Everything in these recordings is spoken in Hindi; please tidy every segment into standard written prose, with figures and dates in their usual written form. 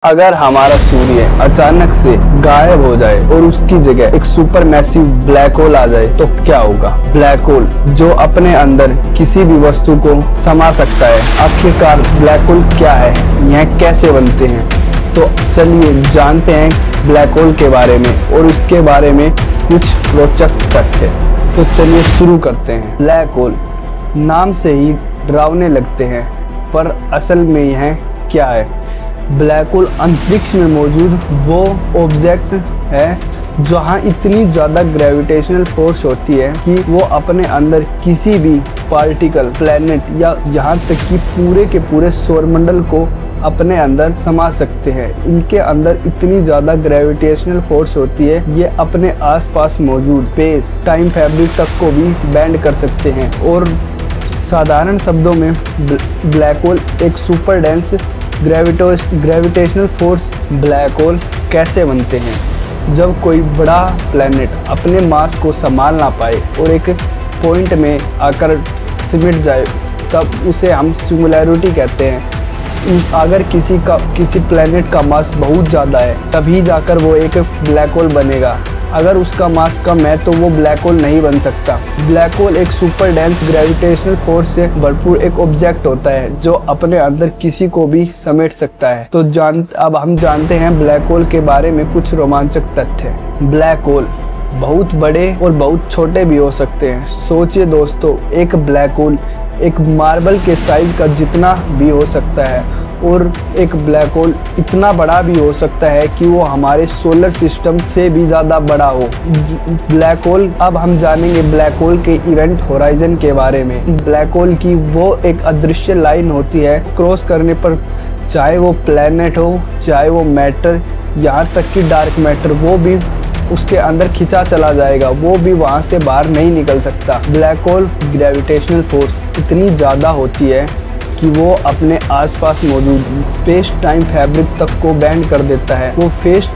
अगर हमारा सूर्य अचानक से गायब हो जाए और उसकी जगह एक सुपर मैसिव ब्लैक होल आ जाए तो क्या होगा। ब्लैक होल जो अपने अंदर किसी भी वस्तु को समा सकता है। आखिरकार ब्लैक होल क्या है, यह कैसे बनते हैं, तो चलिए जानते हैं ब्लैक होल के बारे में और इसके बारे में कुछ रोचक तथ्य। तो चलिए शुरू करते हैं। ब्लैक होल नाम से ही डरावने लगते हैं, पर असल में यह क्या है। ब्लैक होल अंतरिक्ष में मौजूद वो ऑब्जेक्ट है जहां इतनी ज़्यादा ग्रेविटेशनल फोर्स होती है कि वो अपने अंदर किसी भी पार्टिकल, प्लैनेट या यहाँ तक कि पूरे के पूरे सौरमंडल को अपने अंदर समा सकते हैं। इनके अंदर इतनी ज़्यादा ग्रेविटेशनल फोर्स होती है, ये अपने आसपास मौजूद स्पेस टाइम फैब्रिक तक को भी बेंड कर सकते हैं। और साधारण शब्दों में ब्लैक होल एक super dense gravitational force. Black hole कैसे बनते हैं। जब कोई बड़ा प्लैनेट अपने मास को संभाल ना पाए और एक पॉइंट में आकर सिमट जाए तब उसे हम सिंगुलैरिटी कहते हैं। अगर किसी प्लैनेट का मास बहुत ज़्यादा है तभी जाकर वो एक ब्लैक होल बनेगा। अगर उसका मास कम है तो वो ब्लैक होल नहीं बन सकता। ब्लैक होल एक सुपर डेंस ग्रेविटेशनल फोर्स से भरपूर एक ऑब्जेक्ट होता है जो अपने अंदर किसी को भी समेट सकता है। तो अब हम जानते हैं ब्लैक होल के बारे में कुछ रोमांचक तथ्य। ब्लैक होल बहुत बड़े और बहुत छोटे भी हो सकते हैं। सोचिए दोस्तों, एक ब्लैक होल एक मार्बल के साइज का जितना भी हो सकता है और एक ब्लैक होल इतना बड़ा भी हो सकता है कि वो हमारे सोलर सिस्टम से भी ज़्यादा बड़ा हो। ब्लैक होल, अब हम जानेंगे ब्लैक होल के इवेंट होराइजन के बारे में। ब्लैक होल की वो एक अदृश्य लाइन होती है, क्रॉस करने पर चाहे वो प्लैनेट हो, चाहे वो मैटर, यहाँ तक कि डार्क मैटर, वो भी उसके अंदर खिंचा चला जाएगा, वो भी वहाँ से बाहर नहीं निकल सकता। ब्लैक होल ग्रेविटेशनल फोर्स इतनी ज़्यादा होती है कि वो अपने आसपास मौजूद स्पेस टाइम फैब्रिक तक को बेंड कर देता है। वो स्पेस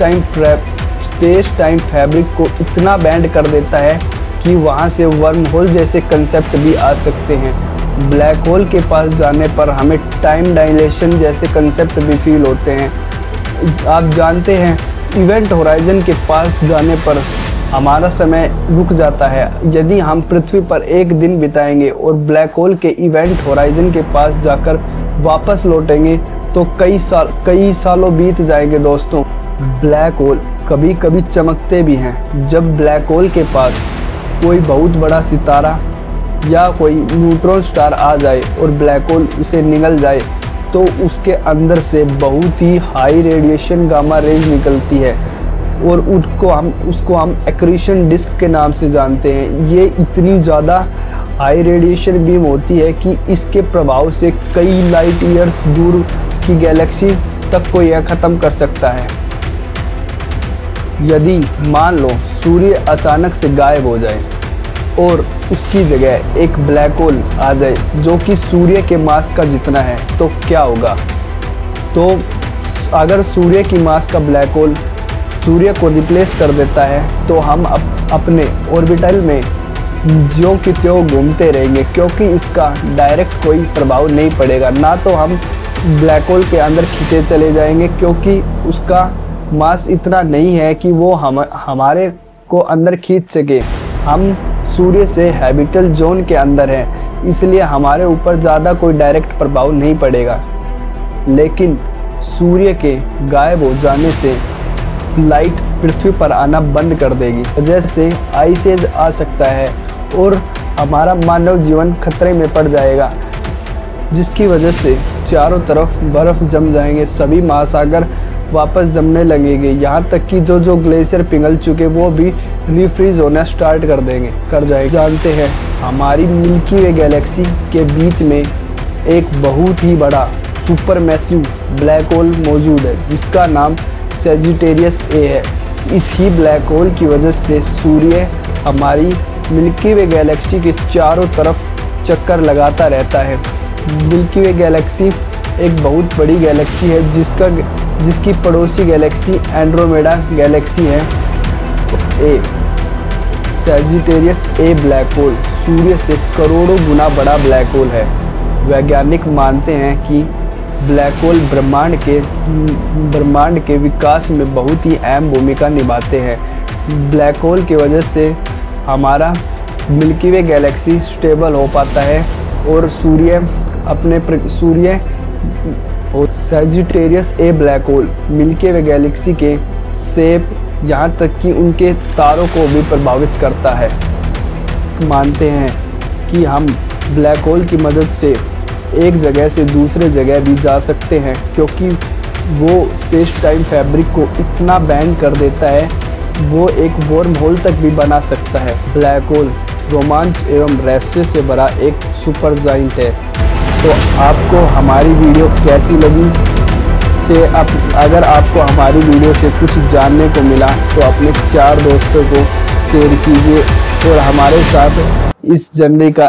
टाइम फैब्रिक को इतना बेंड कर देता है कि वहाँ से वर्म होल जैसे कंसेप्ट भी आ सकते हैं। ब्लैक होल के पास जाने पर हमें टाइम डायलेशन जैसे कंसेप्ट भी फील होते हैं। आप जानते हैं इवेंट होराइजन के पास जाने पर हमारा समय रुक जाता है। यदि हम पृथ्वी पर एक दिन बिताएंगे और ब्लैक होल के इवेंट होराइजन के पास जाकर वापस लौटेंगे तो कई सालों बीत जाएंगे दोस्तों। ब्लैक होल कभी कभी चमकते भी हैं। जब ब्लैक होल के पास कोई बहुत बड़ा सितारा या कोई न्यूट्रॉन स्टार आ जाए और ब्लैक होल उसे निगल जाए तो उसके अंदर से बहुत ही हाई रेडिएशन गामा रेज निकलती है और उसको हम एक्रीशन डिस्क के नाम से जानते हैं। ये इतनी ज़्यादा हाई रेडिएशन बीम होती है कि इसके प्रभाव से कई लाइट ईयर्स दूर की गैलेक्सी तक को यह ख़त्म कर सकता है। यदि मान लो सूर्य अचानक से गायब हो जाए और उसकी जगह एक ब्लैक होल आ जाए जो कि सूर्य के मास का जितना है तो क्या होगा। तो अगर सूर्य की मास का ब्लैक होल सूर्य को रिप्लेस कर देता है तो हम अपने ऑर्बिटल में ज्यों की त्यों घूमते रहेंगे, क्योंकि इसका डायरेक्ट कोई प्रभाव नहीं पड़ेगा। ना तो हम ब्लैक होल के अंदर खींचे चले जाएंगे क्योंकि उसका मास इतना नहीं है कि वो हमारे को अंदर खींच सके। हम सूर्य से हैबिटल जोन के अंदर हैं, इसलिए हमारे ऊपर ज़्यादा कोई डायरेक्ट प्रभाव नहीं पड़ेगा। लेकिन सूर्य के गायब हो जाने से लाइट पृथ्वी पर आना बंद कर देगी, जैसे आइस एज आ सकता है और हमारा मानव जीवन खतरे में पड़ जाएगा, जिसकी वजह से चारों तरफ बर्फ़ जम जाएंगे, सभी महासागर वापस जमने लगेंगे, यहाँ तक कि जो ग्लेशियर पिघल चुके वो भी रिफ्रीज होना स्टार्ट कर जाएंगे। जानते हैं हमारी मिल्की वे गैलेक्सी के बीच में एक बहुत ही बड़ा सुपर मैसिव ब्लैक होल मौजूद है जिसका नाम सेजिटेरियस ए है। इस ही ब्लैक होल की वजह से सूर्य हमारी मिल्की वे गैलेक्सी के चारों तरफ चक्कर लगाता रहता है। मिल्की वे गैलेक्सी एक बहुत बड़ी गैलेक्सी है जिसकी पड़ोसी गैलेक्सी एंड्रोमेडा गैलेक्सी है। सेजिटेरियस ए ब्लैक होल सूर्य से करोड़ों गुना बड़ा ब्लैक होल है। वैज्ञानिक मानते हैं कि ब्लैक होल ब्रह्मांड के विकास में बहुत ही अहम भूमिका निभाते हैं। ब्लैक होल की वजह से हमारा मिल्की वे गैलेक्सी स्टेबल हो पाता है और सूर्य और Sagittarius A black hole milky way Galaxy के शेप यहाँ तक कि उनके तारों को भी प्रभावित करता है। मानते हैं कि हम ब्लैक होल की मदद से एक जगह से दूसरे जगह भी जा सकते हैं, क्योंकि वो स्पेस टाइम फैब्रिक को इतना बैंड कर देता है, वो एक वर्म होल तक भी बना सकता है। ब्लैक होल रोमांच एवं रहस्य से भरा एक सुपर जाइंट है। तो आपको हमारी वीडियो कैसी लगी अगर आपको हमारी वीडियो से कुछ जानने को मिला तो अपने 4 दोस्तों को शेयर कीजिए और हमारे साथ इस जर्नी का